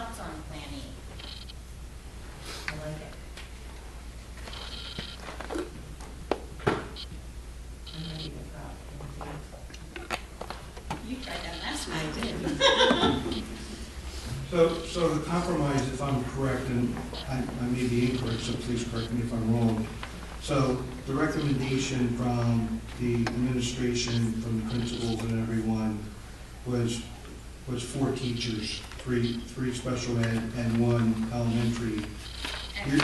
thoughts on Plan E? I like it. I'm ready to go. You tried that last night. I did. So the compromise, if I'm correct, and I may be incorrect, so please correct me if I'm wrong. So the recommendation from the administration, from the principals and everyone, was 4 teachers, three special ed and 1 elementary. And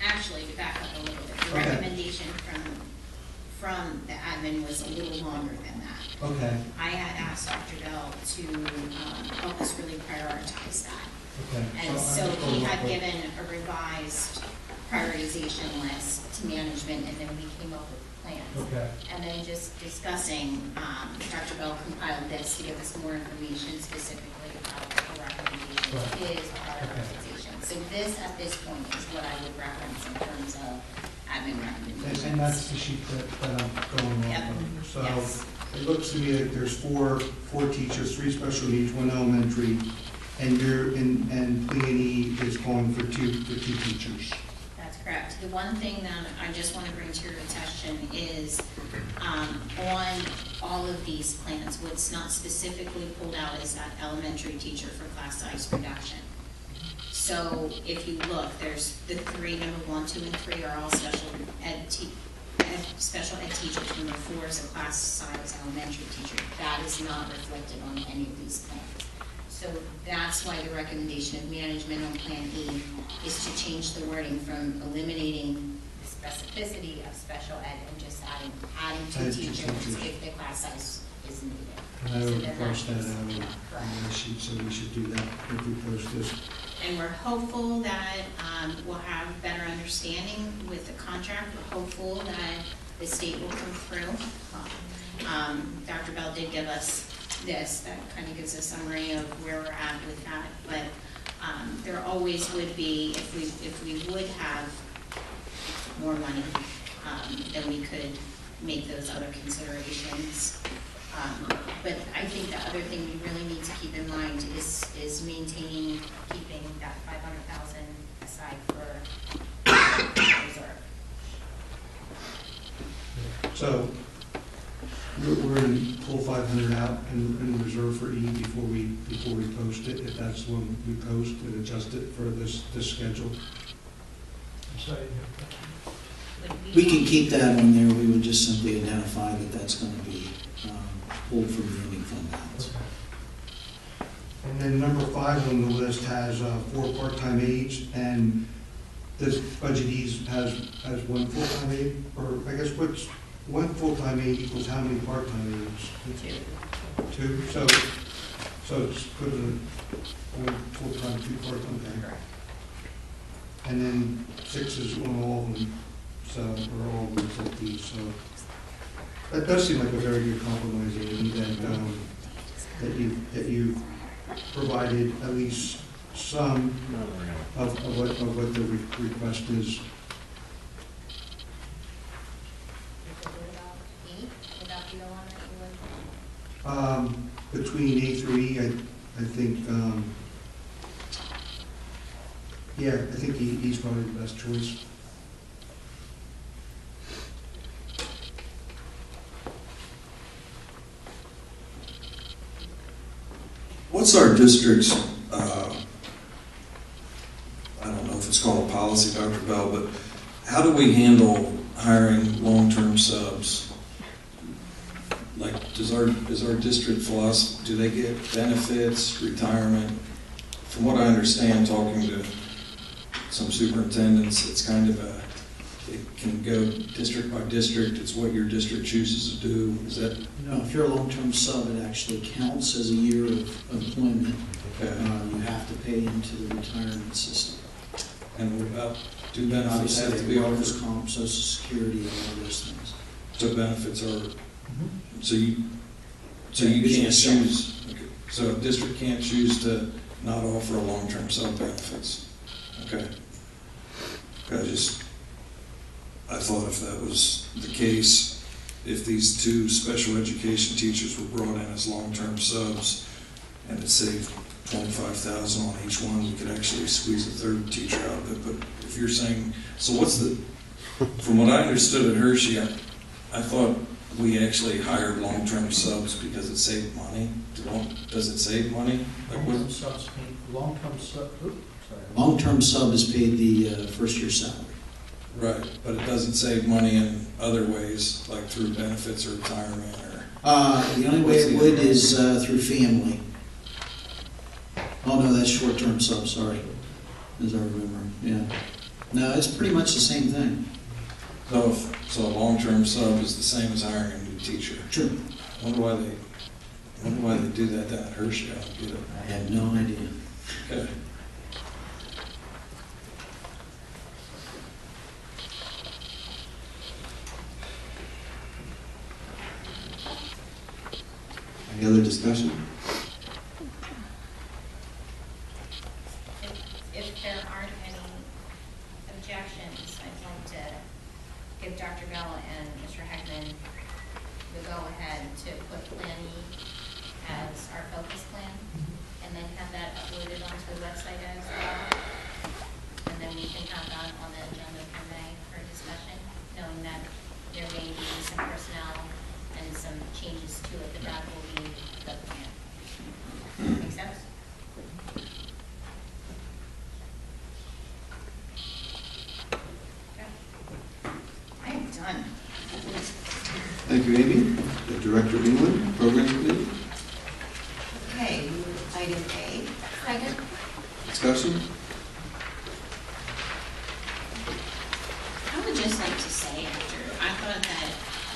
actually, to back up a little bit, the recommendation from the admin was a little longer than that. Okay. I had asked Dr. Bell to help us really prioritize that. Okay. And so he had given a revised prioritization list to management, and then we came up with plans. Okay. And then just discussing, Dr. Bell compiled this to give us more information specifically about the recommendation, his prioritization. So this, at this point, is what I would reference in terms of admin recommendations. And that's the sheet that I'm going Yep. off of. So Yes. it looks to me like there's four teachers, 3 special needs, 1 elementary, and Plan E is calling for two teachers. That's correct. The one thing that I just want to bring to your attention is on all of these plans, what's not specifically pulled out is that elementary teacher for class size reduction. So if you look, there's the 3, number 1, 2, and 3 are all special ed teachers. Number 4 is a class size elementary teacher. That is not reflected on any of these plans. So that's why the recommendation of management on Plan E is to change the wording from eliminating the specificity of special ed and just adding 2 teachers if the class size is needed. And I So would then post that that's out on the sheet, so we should do that if we post this. And we're hopeful that we'll have better understanding with the contract. We're hopeful that the state will come through. Dr. Bell did give us this, that kind of gives a summary of where we're at with that. But there always would be, if we would have more money, then we could make those other considerations. But I think the other thing we really need to keep in mind is keeping that $500,000 aside for reserve. So we're going to pull 500 out in reserve for E before we post it, if that's when we post and adjust it for this schedule. We can keep that on there. We would just simply identify that that's going to be pulled from the ending fund balance. And then number 5 on the list has 4 part-time aides, and this budget has 1 full-time aide, or I guess what's 1 full-time aide equals how many part-time aides? 2. So it's equivalent 1 full-time, 2 part-time. Okay. And then 6 is on all of them, so we're all except these. So that does seem like a very good compromise, Amy, that you provided at least some of what the request is. Between A through E, I think, yeah, I think E's probably the best choice. What's our district's, I don't know if it's called a policy, Dr. Bell, but how do we handle hiring long-term subs? Like, is our district philosophy, do they get benefits, retirement? From what I understand, talking to some superintendents, it's kind of it can go district by district. It's what your district chooses to do. Is that? No, if you're a long-term sub, it actually counts as a year of employment. Okay. You have to pay into the retirement system. And what about, do benefits have to be workers' offered? comp, Social Security, and all those things. So benefits are, so you Yeah, can't it's choose, okay. So a district can't choose to not offer a long-term sub benefits. Okay. I thought if that was the case, if these 2 special education teachers were brought in as long-term subs and it saved 25,000 on each one, we could actually squeeze a third teacher out of it. But if you're saying, so what's the, from what I understood at Hershey, I thought we actually hired long-term subs because it saved money. Does it save money? Like what? Long-term sub is paid the first year salary. Right, but it doesn't save money in other ways, like through benefits or retirement or? The only way it would is through family. Oh, no, that's short-term sub, sorry, as I remember, yeah. No, it's pretty much the same thing. So a long-term sub is the same as hiring a new teacher? Sure. I wonder why they do that down at Hershey, I don't get it. I have no idea. Okay. Any other discussion? If there aren't any objections, I'd like to give Dr. Bell and Mr. Heckman the go-ahead to put Plan E as our focus plan, and then have that uploaded onto the website as well. And then we can have that on the agenda for May for discussion, knowing that there may be some personnel and some changes to it, but that will be the plan. Make sense? I am done. Thank you, Amy. The Director of England, Program Committee. Okay, move item A. Second? Discussion? I would just like to say, I thought that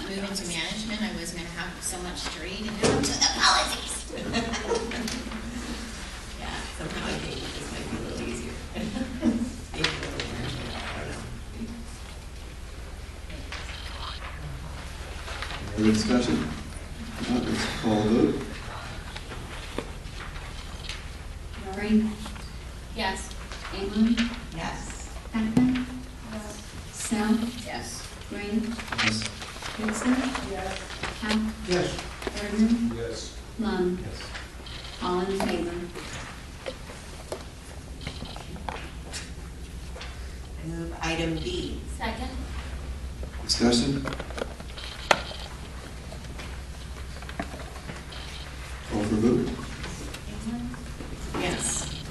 moving to management, I was going to have so much to read, and now I'm to the policies. Yeah, somehow I think this might be a little easier. Any other discussion? Not, let's call a vote. Lori? Yes. England? Yes. Heckman? Sell? Yes. Gray? Yes. Dixon? Yes. Howe? Yes. Erdman? Yes. Lund? All in favor? Move item B. Second? Discussion? Call for vote. England? Yes.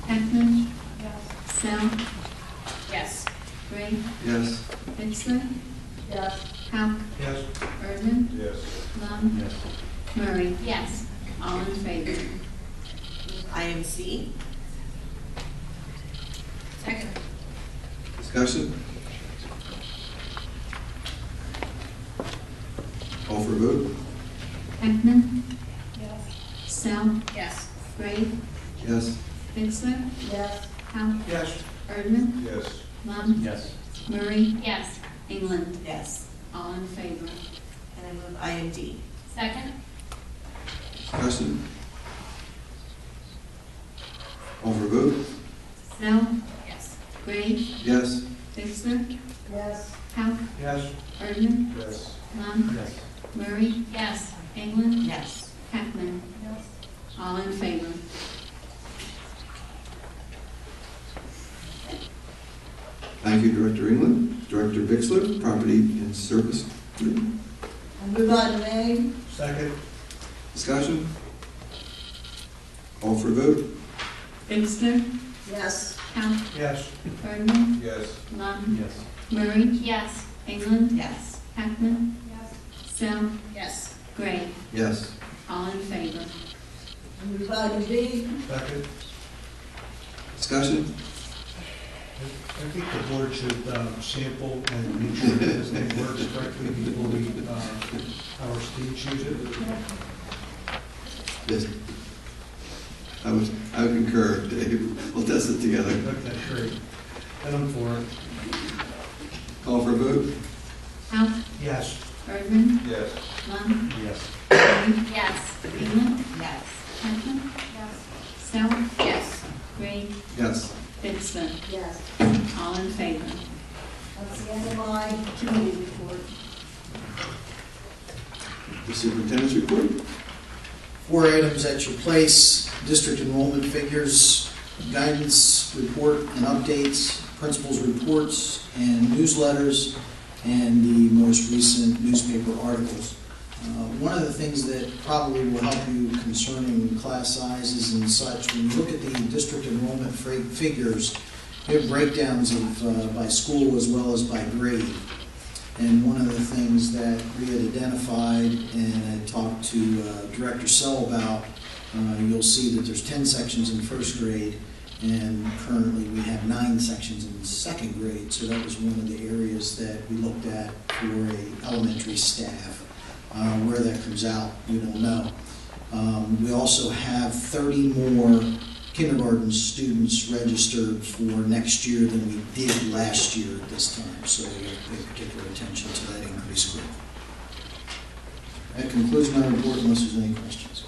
Heckman? Sell? Yes. Gray? Yes. Dixon? Yes. Howe? Yes. Erdman? Yes. Lund? Murray? Yes. All in favor? Move item C. Second? Discussion? Call for vote. Heckman? Sell? Yes. Gray? Yes. Dixon? Yes. Howe? Yes. Erdman? Yes. Lund? Yes. Murray? Yes. England? Yes. All in favor? And I move item D. Second? Discussion? Call for vote. Sell? Yes. Gray? Yes. Dixon? Yes. Howe? Yes. Erdman? Yes. Lund? Murray? Yes. England? Yes. Heckman? All in favor? Thank you, Director England. Director Bixler, Property and Service Committee. I move item A. Second. Discussion? Call for vote. Dixon? Yes. Howe? Yes. Erdman? Yes. Lund? Murray? Yes. England? Yes. Heckman? Sell? Yes. Gray? Yes. All in favor? I move item B. Second. Discussion? I think the board should sample and make sure that everything works correctly before we, our students use it. Yes. I would concur, Dave. We'll test it together. Okay, great. And I'm for it. Call for a vote. Howe? Yes. Erdman? Yes. Lund? Yes. Murray? Yes. England? Yes. Heckman? Sell? Yes. Gray? Yes. Dixon? Yes. All in favor? That's the end of my committee report. The superintendent's report. 4 items at your place: district enrollment figures, guidance report and updates, principals reports and newsletters, and the most recent newspaper articles. One of the things that probably will help you concerning class sizes and such, when you look at the district enrollment figures, you have breakdowns of by school as well as by grade. And one of the things that we had identified and I talked to Director Sell about, you'll see that there's 10 sections in first grade, and currently we have 9 sections in second grade. So that was one of the areas that we looked at for a elementary staff. Where that comes out, we don't know. We also have 30 more kindergarten students registered for next year than we did last year at this time. So we have to pay particular attention to that increased growth. That concludes my report unless there's any questions.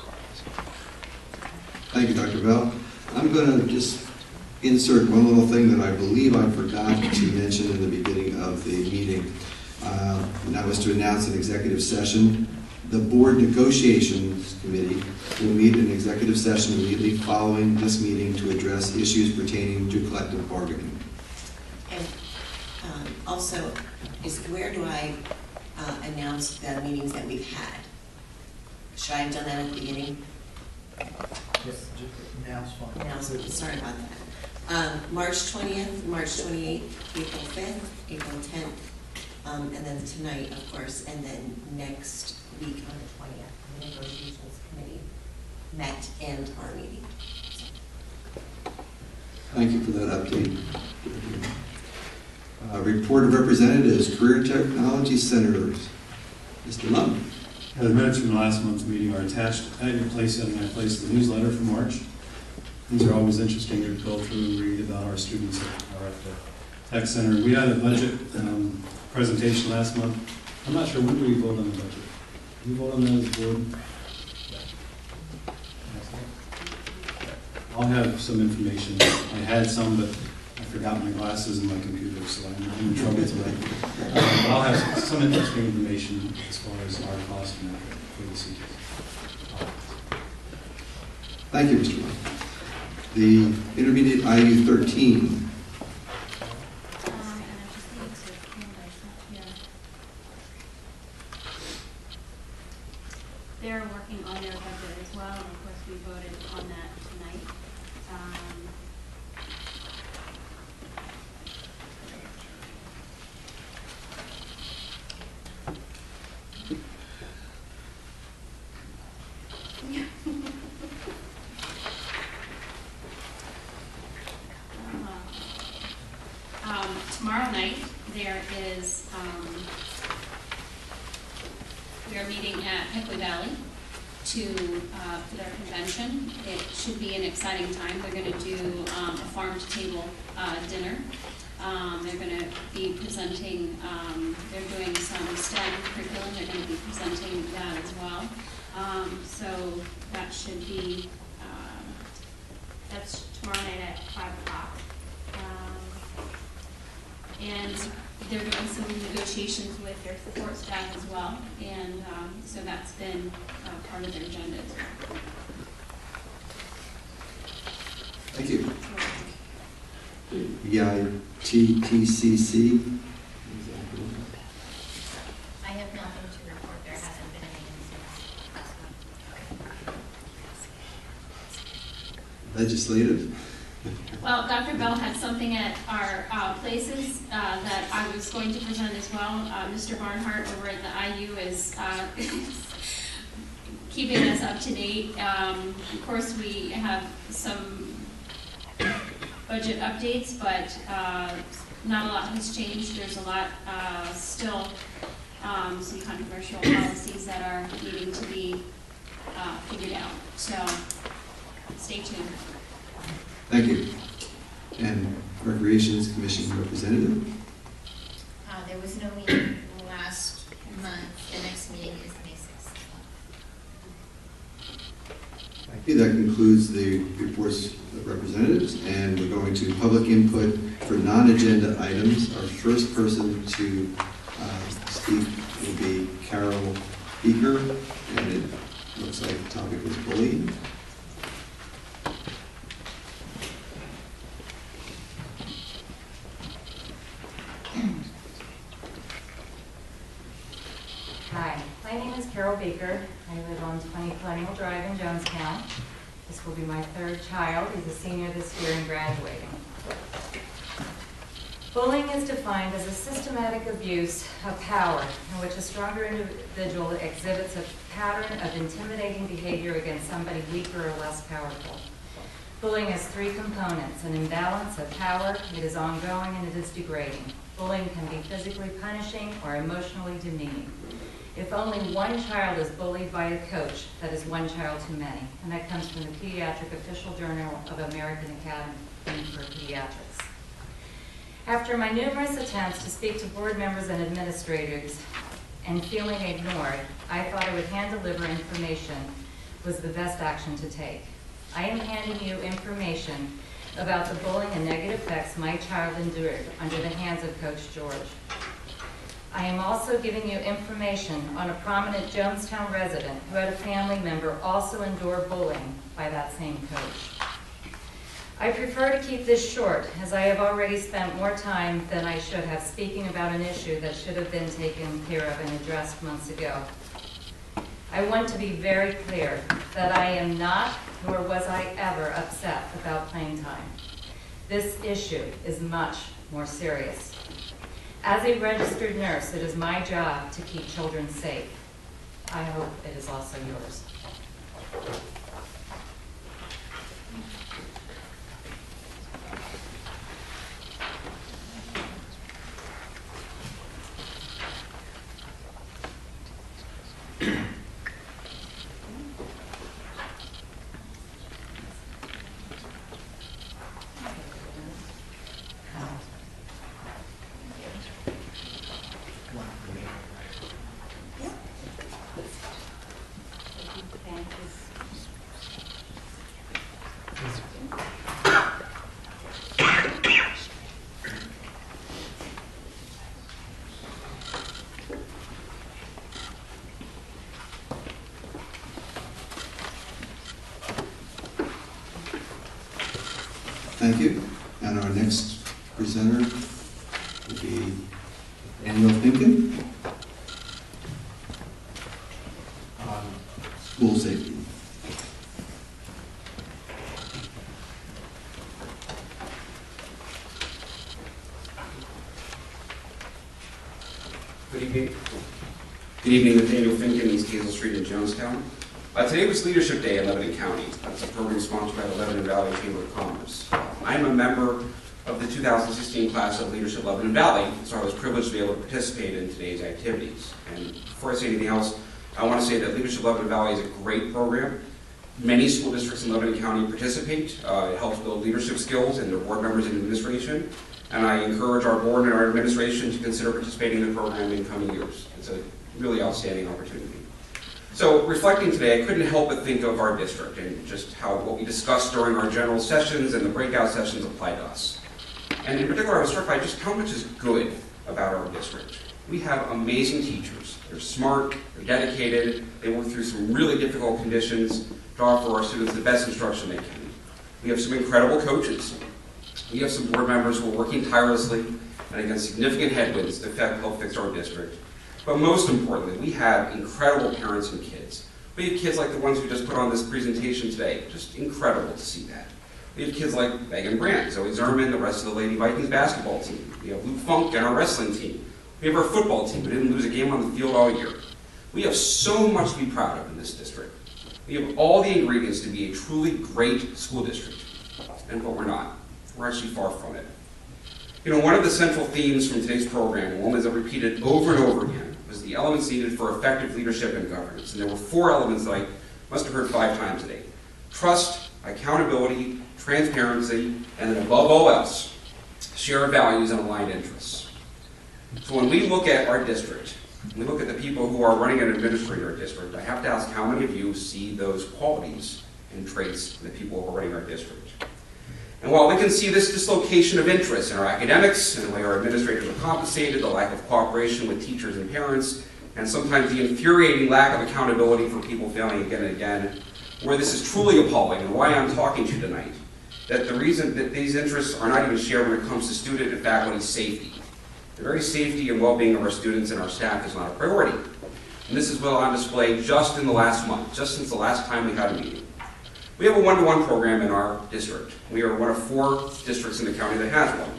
Thank you, Dr. Bell. I'm going to just insert one little thing that I believe I forgot to mention in the beginning of the meeting. And that was to announce an executive session. The Board Negotiations Committee will meet in executive session immediately following this meeting to address issues pertaining to collective bargaining. And also, where do I announce the meetings that we've had? Should I have done that at the beginning? Yes, now's fine. Announcement, sorry about that. March 20th, March 28th, April 5th, April 10th, and then tonight, of course, and then next week on the 20th, the Negotiations Committee met and our meeting. Thank you for that update. Report of Representatives, Career Technology Centers. Mr. Lund. The minutes from the last month's meeting are attached at your place, and I placed the newsletter for March. These are always interesting to go through and read about our students that are at the Tech Center. We had a budget presentation last month. I'm not sure, when do we vote on the budget? Do we vote on that as a board? I'll have some information. I had some, but I forgot my glasses and my computer, so I'm in trouble tonight. But I'll have some interesting information as far as our cost and effort for the season. Thank you, Mr. Lund. The Intermediate IU 13. They're working on their budget as well, and of course we voted on that tonight. Tomorrow night there is we are meeting at Hickory Valley for their convention. It should be an exciting time. They're going to do a farm-to-table dinner. They're going to be presenting, they're doing some STEM curriculum. They're going to be presenting that as well. So that should be, that's tomorrow night at 5 o'clock. And they're doing some negotiations with their support staff as well, and so that's been part of their agenda as well. Thank you. EITTCC. I have nothing to report. There hasn't been any. Legislative. Well, Dr. Bell had something at our places that I was going to present as well. Mr. Barnhart over at the IU is keeping us up to date. Of course, we have some budget updates, but not a lot has changed. There's a lot still, some controversial policies that are needing to be figured out. So stay tuned. Thank you. And Recreations Commission Representative. There was no meeting last month. The next meeting is May 6th. Thank you. That concludes the reports of representatives, and we're going to public input for non-agenda items. Our first person to speak will be Carol Beaker, and Looks like the topic was bullying. Hi, my name is Carol Baker. I live on 20 Colonial Drive in Jonestown. This will be my third child. He's a senior this year and graduating. Bullying is defined as a systematic abuse of power in which a stronger individual exhibits a pattern of intimidating behavior against somebody weaker or less powerful. Bullying has three components: an imbalance of power, it is ongoing, and it is degrading. Bullying can be physically punishing or emotionally demeaning. If only one child is bullied by a coach, that is one child too many. And that comes from the Pediatric Official Journal of American Academy for Pediatrics. After my numerous attempts to speak to board members and administrators and feeling ignored, I thought I would hand-deliver information was the best action to take. I am handing you information about the bullying and negative effects my child endured under the hands of Coach George. I am also giving you information on a prominent Jonestown resident who had a family member also endure bullying by that same coach. I prefer to keep this short, as I have already spent more time than I should have speaking about an issue that should have been taken care of and addressed months ago. I want to be very clear that I am not, nor was I ever, upset about playing time. This issue is much more serious. As a registered nurse, it is my job to keep children safe. I hope it is also yours. Thank you. And our next presenter will be Daniel Finken, school safety. Good evening. Good evening, Nathaniel Finken, East Hazel Street in Jonestown. Today was Leadership Day in Lebanon County. That's a program sponsored by the Lebanon Valley Chamber of Commerce. I'm a member of the 2016 class of Leadership Lebanon Valley, so I was privileged to be able to participate in today's activities. And before I say anything else, I want to say that Leadership Lebanon Valley is a great program. Many school districts in Lebanon County participate. It helps build leadership skills in their board members and administration. And I encourage our board and our administration to consider participating in the program in coming years. It's a really outstanding opportunity. So reflecting today, I couldn't help but think of our district and just how what we discussed during our general sessions and the breakout sessions apply to us. And in particular, I was struck by just how much is good about our district. We have amazing teachers. They're smart, they're dedicated, they work through some really difficult conditions to offer our students the best instruction they can. We have some incredible coaches. We have some board members who are working tirelessly and against significant headwinds to help fix our district. But most importantly, we have incredible parents and kids. We have kids like the ones who just put on this presentation today. Just incredible to see that. We have kids like Megan Brandt, Zoe Zerman, the rest of the Lady Vikings basketball team. We have Luke Funk and our wrestling team. We have our football team who didn't lose a game on the field all year. We have so much to be proud of in this district. We have all the ingredients to be a truly great school district. And but we're not. We're actually far from it. You know, one of the central themes from today's program, and one that's repeated over and over again, was the elements needed for effective leadership and governance. And there were 4 elements that I must have heard 5 times today. Trust, accountability, transparency, and then above all else, shared values and aligned interests. So when we look at our district, when we look at the people who are running and administering our district, I have to ask how many of you see those qualities and traits in the people who are running our district. And while we can see this dislocation of interest in our academics and the way our administrators are compensated, the lack of cooperation with teachers and parents, and sometimes the infuriating lack of accountability for people failing again and again, where this is truly appalling and why I'm talking to you tonight, that the reason that these interests are not even shared when it comes to student and faculty safety. The very safety and well-being of our students and our staff is not a priority. And this is well on display just in the last month, just since the last time we had a meeting. We have a one-to-one program in our district. We are one of 4 districts in the county that has one.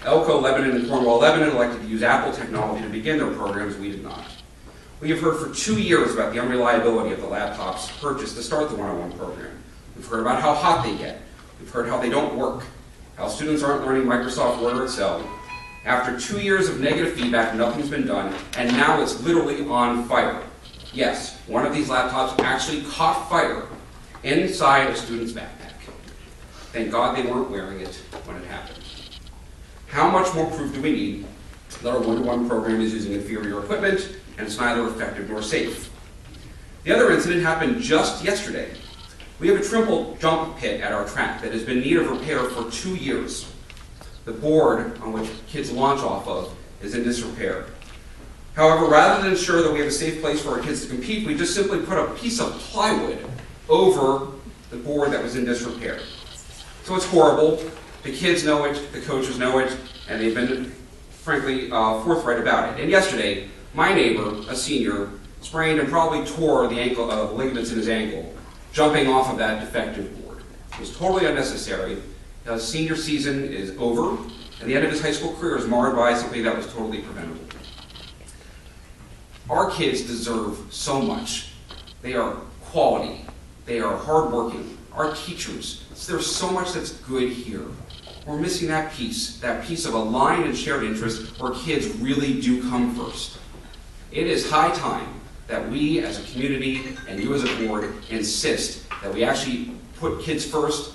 Elko, Lebanon, and Cornwall Lebanon elected to use Apple technology to begin their programs. We did not. We have heard for 2 years about the unreliability of the laptops purchased to start the one-on-one program. We've heard about how hot they get. We've heard how they don't work, how students aren't learning Microsoft Word or Excel. After 2 years of negative feedback, nothing's been done, and now it's literally on fire. Yes, one of these laptops actually caught fire inside a student's backpack. Thank God they weren't wearing it when it happened. How much more proof do we need that our one-to-one program is using inferior equipment and it's neither effective nor safe? The other incident happened just yesterday. We have a triple jump pit at our track that has been in need of repair for 2 years. The board on which kids launch off of is in disrepair. However, rather than ensure that we have a safe place for our kids to compete, we just simply put a piece of plywood over the board that was in disrepair. So it's horrible. The kids know it, the coaches know it, and they've been, frankly, forthright about it. And yesterday, my neighbor, a senior, sprained and probably tore the ligaments in his ankle, jumping off of that defective board. It was totally unnecessary. His senior season is over, and the end of his high school career is marred by something that was totally preventable. Our kids deserve so much. They are quality. They are hardworking. Our teachers, there's so much that's good here. We're missing that piece of aligned and shared interest where kids really do come first. It is high time that we as a community and you as a board insist that we actually put kids first,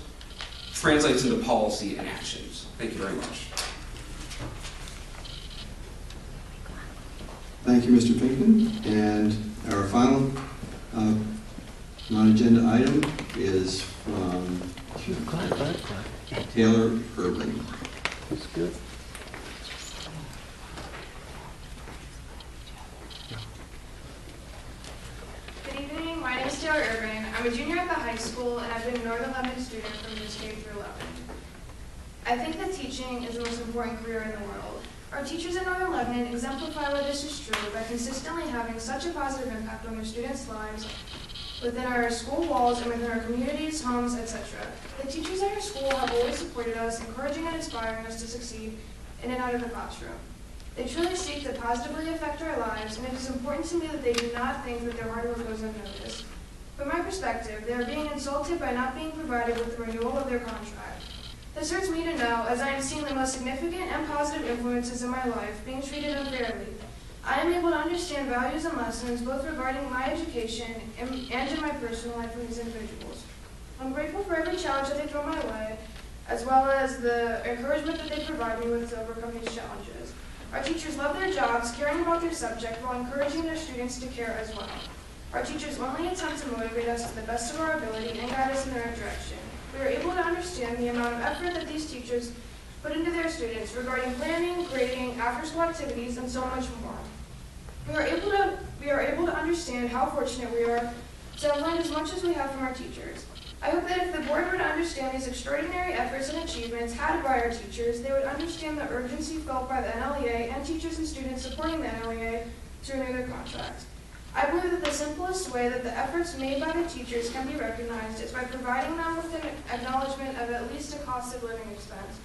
translates into policy and actions. Thank you very much. Thank you, Mr. Pinkman. And our final non-agenda item is from Taylor Urban. That's good. Good evening, my name is Taylor Urban. I'm a junior at the high school and I've been a Northern Lebanon student from age K through 11. I think that teaching is the most important career in the world. Our teachers in Northern Lebanon exemplify why this is true by consistently having such a positive impact on their students' lives within our school walls and within our communities, homes, etc. The teachers at our school have always supported us, encouraging and inspiring us to succeed in and out of the classroom. They truly seek to positively affect our lives, and it is important to me that they do not think that their hard work goes unnoticed. From my perspective, they are being insulted by not being provided with the renewal of their contract. This hurts me to know, as I am seeing the most significant and positive influences in my life being treated unfairly. I am able to understand values and lessons both regarding my education and in my personal life from these individuals. I'm grateful for every challenge that they throw my way, as well as the encouragement that they provide me with to overcome these challenges. Our teachers love their jobs, caring about their subject while encouraging their students to care as well. Our teachers only attempt to motivate us to the best of our ability and guide us in the right direction. We are able to understand the amount of effort that these teachers put into their students regarding planning, grading, after-school activities, and so much more. We are able to understand how fortunate we are to have learned as much as we have from our teachers. I hope that if the board were to understand these extraordinary efforts and achievements had by our teachers, they would understand the urgency felt by the NLEA and teachers and students supporting the NLEA to renew their contracts. I believe that the simplest way that the efforts made by the teachers can be recognized is by providing them with an acknowledgement of at least a cost of living expense.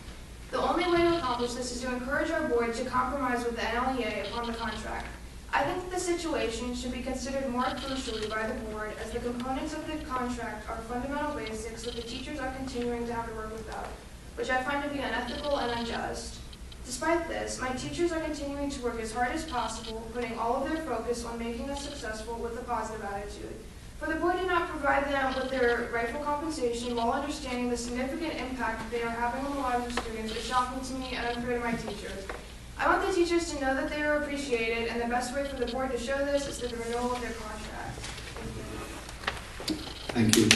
The only way to accomplish this is to encourage our board to compromise with the NLEA upon the contract. I think that the situation should be considered more crucially by the board, as the components of the contract are fundamental basics that the teachers are continuing to have to work without, which I find to be unethical and unjust. Despite this, my teachers are continuing to work as hard as possible, putting all of their focus on making us successful with a positive attitude. For the board to not provide them with their rightful compensation while understanding the significant impact they are having on the lives of students is shocking to me and unfair to my teachers. I want the teachers to know that they are appreciated, and the best way for the board to show this is through the renewal of their contract. Thank you.